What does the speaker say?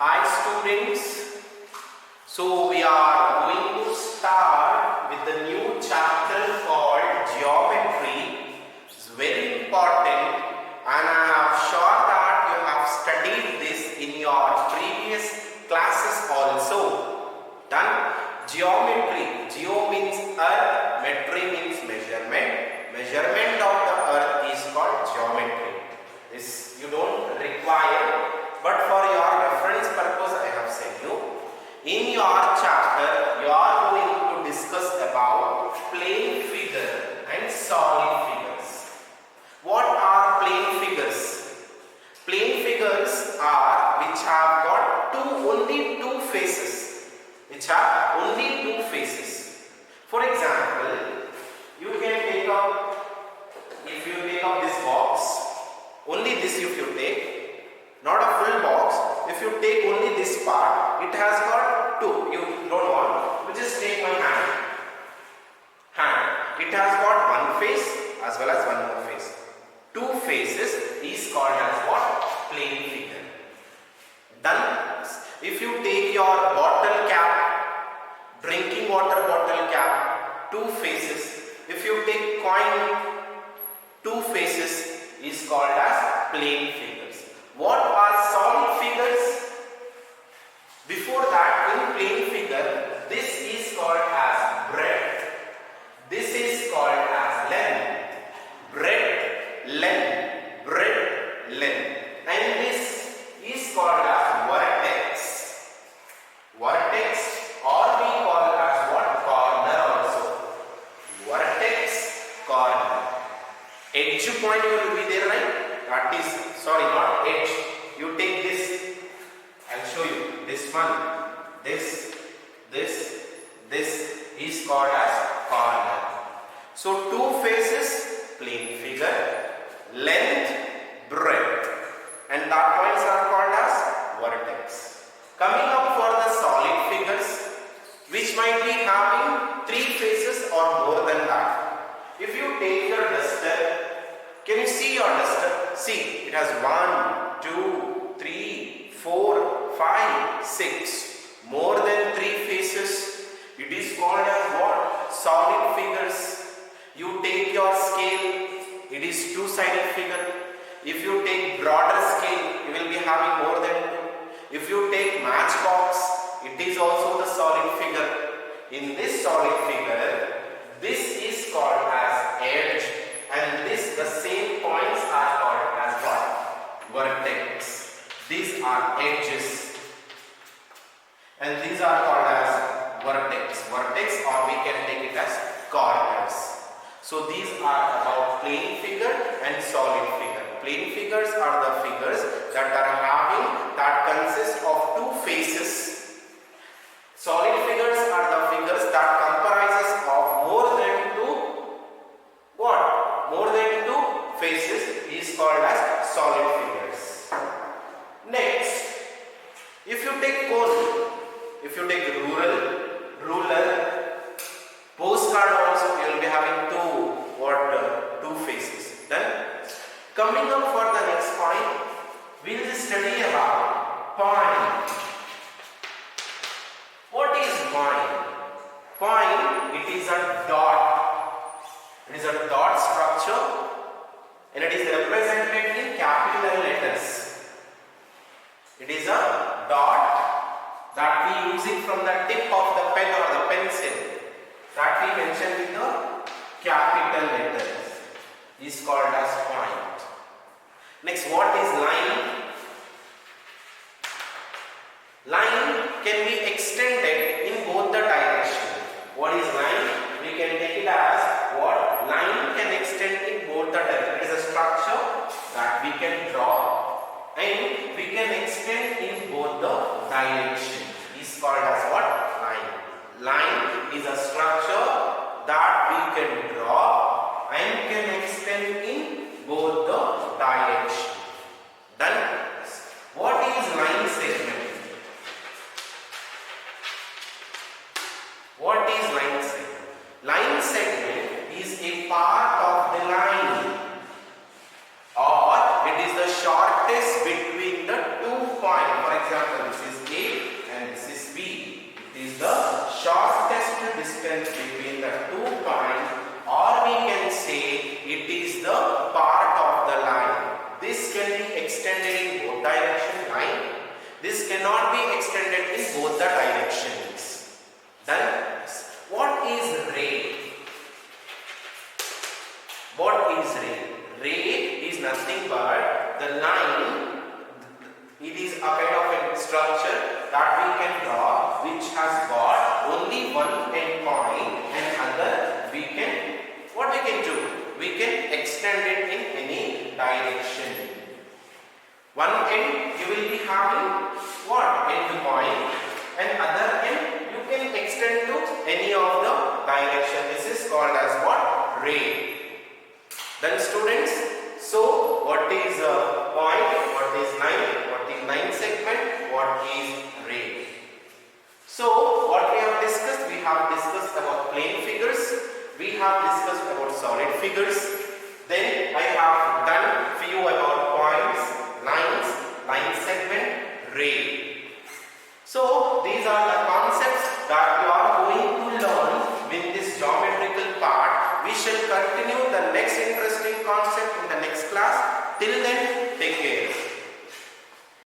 Hi students, so we are going to start with the new chapter called Geometry. It's very important and I am sure that you have studied this in your previous classes also. Done? Geometry. Geo means earth, metry means measurement. Measurement of the earth is called geometry. This you don't require. But for your reference purpose, I have said you. In your chapter, you are going to discuss about plane figure and solid figures. What are plane figures? Plane figures are which have got only two faces. Which have only two faces. For example, you can take up, if you take up this box, only this if you take. Not a full box. If you take only this part, it has got two. You don't want. You just take my hand. It has got one face as well as one more face. Two faces is called as what? Plane figure. Done. If you take your bottle cap, drinking water bottle cap, two faces. If you take coin, two faces is called as plane figures. What are solid figures? Before that, in plane figure, this is called as breadth. This is called as length. Breadth, length, breadth, length. And this is called as vertex. Vertex, or we call it as what? Corner also. Vertex, corner. Edge point will be there, right? That is, sorry, not edge. You take this, I'll show you. This one, this is called as corner. So two faces, plane figure, length, breadth, and that points are called as vertex. Coming up for the solid figures, which might be having three faces or more than that. If you take your duster, can you see your duster? See, it has 1, 2, 3, 4, 5, 6. More than three faces. It is called as what? Solid figures. You take your scale, it is two-sided figure. If you take broader scale, you will be having more than two. If you take matchbox, it is also the solid figure. In this solid figure, this is called as edge. And this, the same points are called as what? Vertex. These are edges. And these are called as vertex. Vertex, or we can take it as corners. So these are about plane figure and solid figure. Plane figures are the figures that consist of two faces. Solid figures are the figures that comprises of more than two what? More than two faces is called as solid figures. Next, if you take cone, if you take ruler, postcard also, you will be having two faces. Then, coming up for the next point, we will study about point. What is point? Point, it is a dot. It is a dot structure and it is represented in capital letters. It is a dot that we use it from the tip of the pen or the pencil that we mentioned in the capital letters is called as point. Next, what is line? Line can be extended in both the directions. What is line? We can take it as what? Line can extend in both the directions. It is a structure that we can draw and we can extend in both the directions. Is called as what? Line. Line is a structure that we can draw and can extend in both the directions. Done. What is line segment? What is line segment? Line segment is a part of the line, or it is the shortest between the 2 points. For example, this is is A and this is B. It is the shortest distance between the two points, or we can say it is the part of the line. This can be extended in both direction line. This cannot be extended in both the directions. Then what is ray? What is ray? Ray is nothing but the line. It is a kind of a structure that we can draw which has got only one end point and other we can, what we can do? We can extend it in any direction. One end you will be having what? End point, and other end you can extend to any of the direction. This is called as what? Ray. Then students, so what is a point? What is line? What is line segment? What is ray? So what we have discussed? We have discussed about plane figures. We have discussed about solid figures. Then I have done few about points, lines, line segment, ray. So these are the concepts that you are going to learn with this geometrical part. We shall continue the next interesting concept in the next class. Till then, take care.